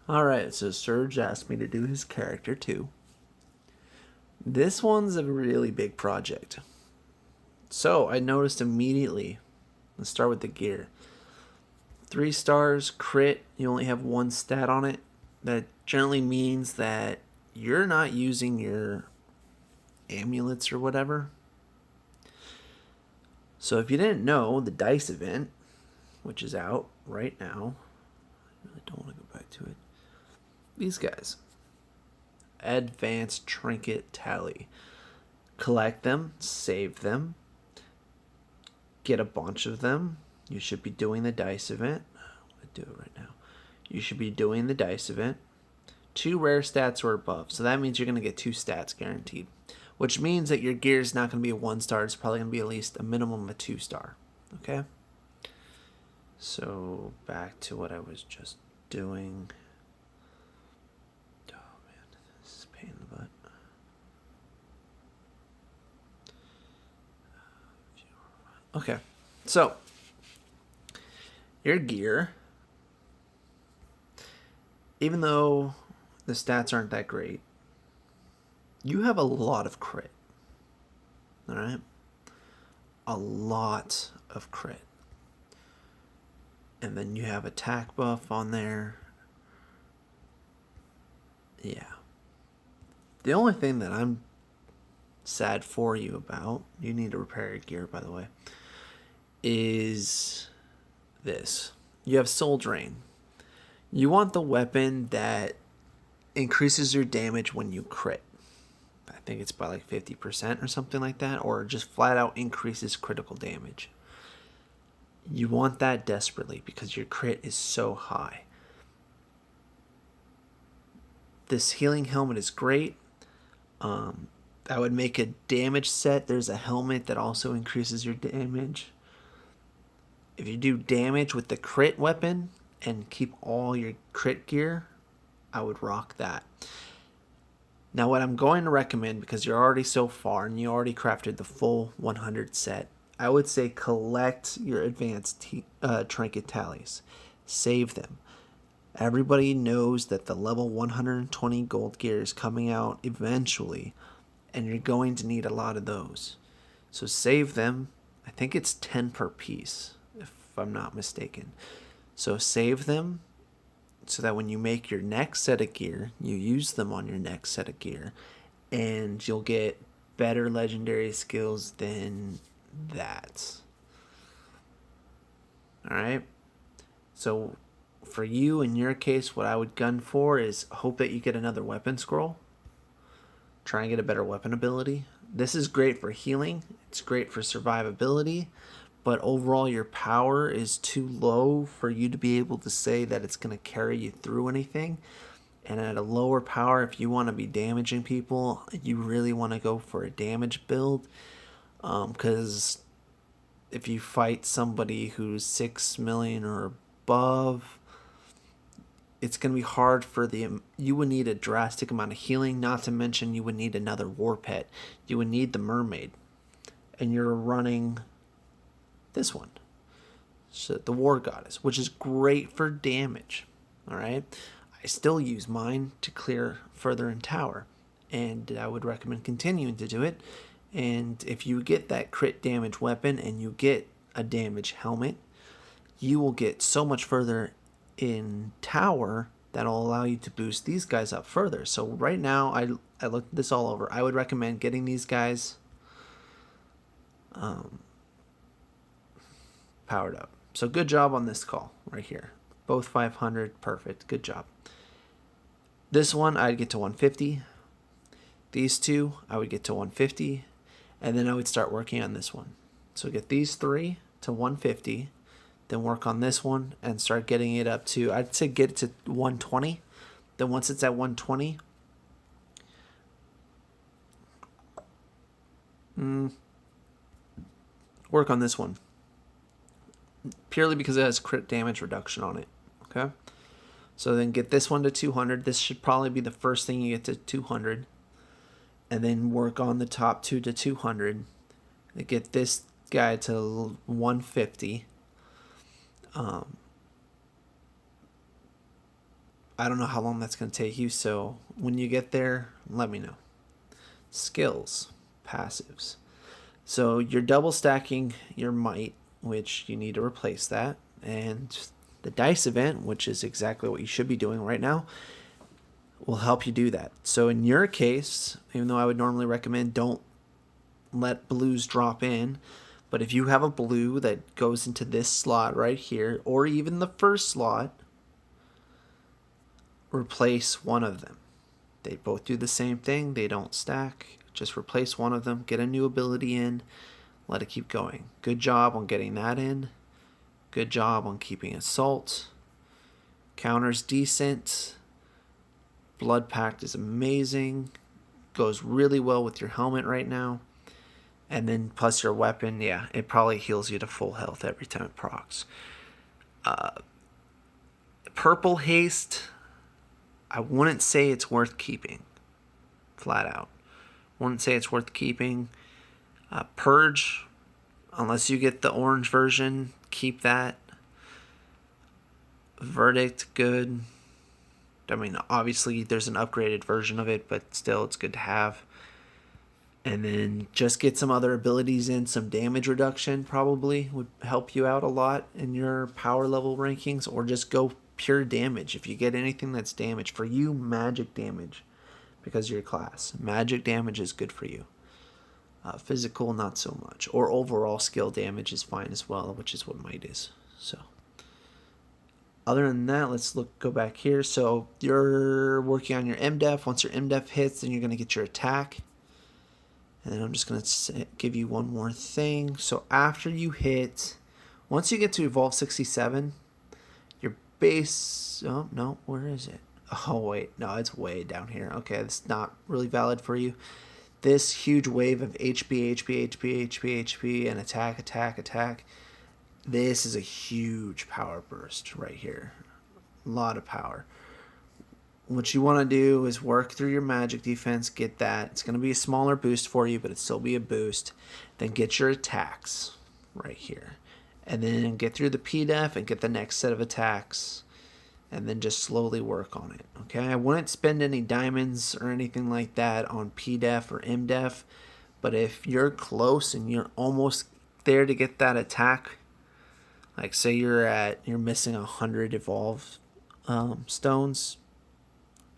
Alright, so Serge asked me to do his character too. This one's a really big project. So I noticed immediately, let's start with the gear. 3 stars, crit, you only have 1 stat on it. That generally means that you're not using your amulets or whatever. So if you didn't know, the dice event, which is out right now, I really don't want to go back to it. These guys. Advanced Trinket Tally. Collect them, save them, get a bunch of them. You should be doing the dice event. I'm going to do it right now. You should be doing the dice event. 2 rare stats or above. So that means you're going to get 2 stats guaranteed. Which means that your gear is not going to be a 1 star. It's probably going to be at least a minimum of a 2 star. Okay? So back to what I was just doing. Oh man, this is a pain in the butt. Okay, so your gear, even though the stats aren't that great, you have a lot of crit. Alright? A lot of crit. And then you have attack buff on there. Yeah. The only thing that I'm sad for you about, you need to repair your gear, by the way, is this. You have Soul Drain. You want the weapon that increases your damage when you crit. I think it's by like 50% or something like that, or just flat out increases critical damage. You want that desperately because your crit is so high. This healing helmet is great. I would make a damage set. There's a helmet that also increases your damage. If you do damage with the crit weapon and keep all your crit gear, I would rock that. Now what I'm going to recommend, because you're already so far and you already crafted the full 100 set, I would say collect your advanced trinket tallies. Save them. Everybody knows that the level 120 gold gear is coming out eventually, and you're going to need a lot of those. So save them. I think it's 10 per piece, if I'm not mistaken. So save them so that when you make your next set of gear, you use them on your next set of gear, and you'll get better legendary skills than that. Alright? So for you, in your case, what I would gun for is hope that you get another weapon scroll. Try and get a better weapon ability. This is great for healing. It's great for survivability. But overall, your power is too low for you to be able to say that it's going to carry you through anything. And at a lower power, if you want to be damaging people, you really want to go for a damage build. Because if you fight somebody who's 6 million or above, it's going to be hard for you would need a drastic amount of healing, not to mention you would need another war pet. You would need the mermaid. And you're running this one, so the war goddess, which is great for damage. All right, I still use mine to clear further in tower, and I would recommend continuing to do it. And if you get that crit damage weapon and you get a damage helmet, you will get so much further in tower that'll allow you to boost these guys up further. So right now, I looked this all over. I would recommend getting these guys powered up. So good job on this call right here. Both 500, perfect, good job. This one I'd get to 150. These two I would get to 150, and then I would start working on this one. So get these 3 to 150, then work on this one and start getting it up to, I'd say get it to 120. Then once it's at 120, work on this one. Purely because it has crit damage reduction on it. Okay? So then get this one to 200. This should probably be the first thing you get to 200. And then work on the top 2 to 200. And get this guy to 150. I don't know how long that's going to take you, so when you get there, let me know. Skills, passives. So you're double stacking your might, which you need to replace that, and the dice event, which is exactly what you should be doing right now, will help you do that. So in your case, even though I would normally recommend don't let blues drop in, but if you have a blue that goes into this slot right here, or even the first slot, replace one of them. They both do the same thing. They don't stack. Just replace one of them. Get a new ability in. Let it keep going. Good job on getting that in. Good job on keeping Assault. Counter's decent. Blood Pact is amazing. Goes really well with your helmet right now. And then plus your weapon, yeah, it probably heals you to full health every time it procs. Purple Haste, I wouldn't say it's worth keeping. Flat out. Wouldn't say it's worth keeping. Purge, unless you get the orange version, keep that. Verdict, good. I mean, obviously there's an upgraded version of it, but still it's good to have. And then just get some other abilities in. Some damage reduction probably would help you out a lot in your power level rankings, or just go pure damage. If you get anything that's damage, for you, magic damage, because of your class. Magic damage is good for you. Physical, not so much. Or overall skill damage is fine as well, which is what might is. So, other than that, let's go back here. So you're working on your MDef. Once your MDef hits, then you're going to get your attack. And then I'm just going to give you one more thing. So after you hit, once you get to Evolve 67, your base, oh no, where is it? Oh wait, no, it's way down here. Okay, it's not really valid for you. This huge wave of HP, HP, HP, HP, HP, and attack, attack, attack. This is a huge power burst right here. A lot of power. What you want to do is work through your magic defense, get that. It's going to be a smaller boost for you, but it'll still be a boost. Then get your attacks right here. And then get through the PDEF and get the next set of attacks. And then just slowly work on it. Okay, I wouldn't spend any diamonds or anything like that on PDEF or MDEF. But if you're close and you're almost there to get that attack, like say you're missing 100 evolve stones,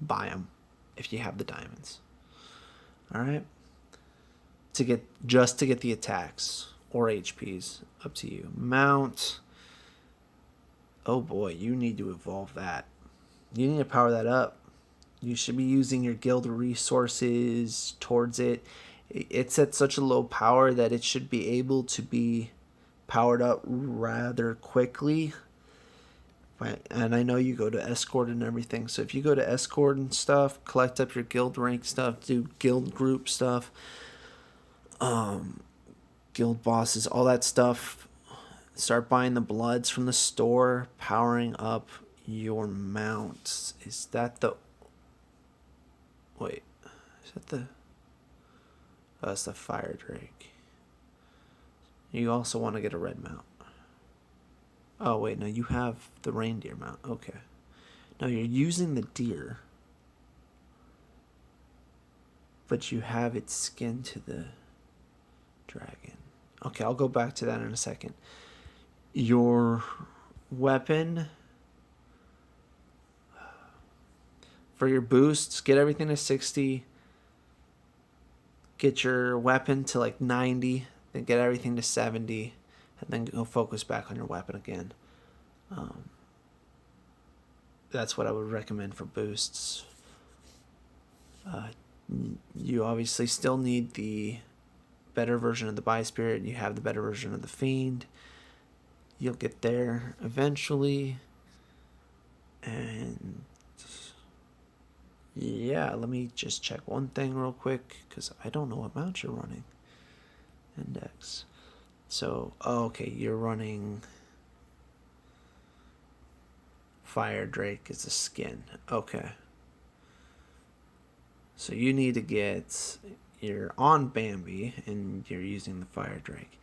buy them if you have the diamonds. All right, to get the attacks or HPs, up to you. Mount, oh boy, you need to evolve that. You need to power that up. You should be using your guild resources towards it. It's at such a low power that it should be able to be powered up rather quickly. And I know you go to escort and everything, so if you go to escort and stuff, collect up your guild rank stuff, do guild group stuff, guild bosses, all that stuff, start buying the bloods from the store, powering up your mounts. Is that the, wait, is that the, oh, that's the fire drake. You also want to get a red mount. Oh, wait, no, you have the reindeer mount. Okay. No, you're using the deer. But you have its skin to the dragon. Okay, I'll go back to that in a second. Your weapon, for your boosts, get everything to 60. Get your weapon to like 90. Then get everything to 70. And then go focus back on your weapon again. That's what I would recommend for boosts. You obviously still need the better version of the By-Spirit. You have the better version of the Fiend. You'll get there eventually. And yeah, let me just check one thing real quick, because I don't know what mount you're running. Index. So, oh, okay, you're running Fire Drake as a skin. Okay. So you need to get, you're on Bambi and you're using the Fire Drake.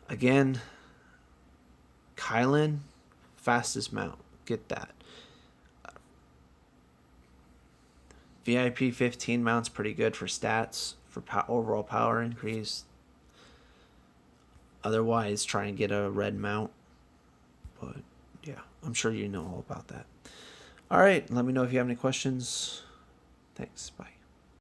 Again, Kylan, fastest mount. Get that. VIP 15 mount's pretty good for stats, for overall power increase. Otherwise, try and get a red mount. But yeah, I'm sure you know all about that. All right, let me know if you have any questions. Thanks. Bye.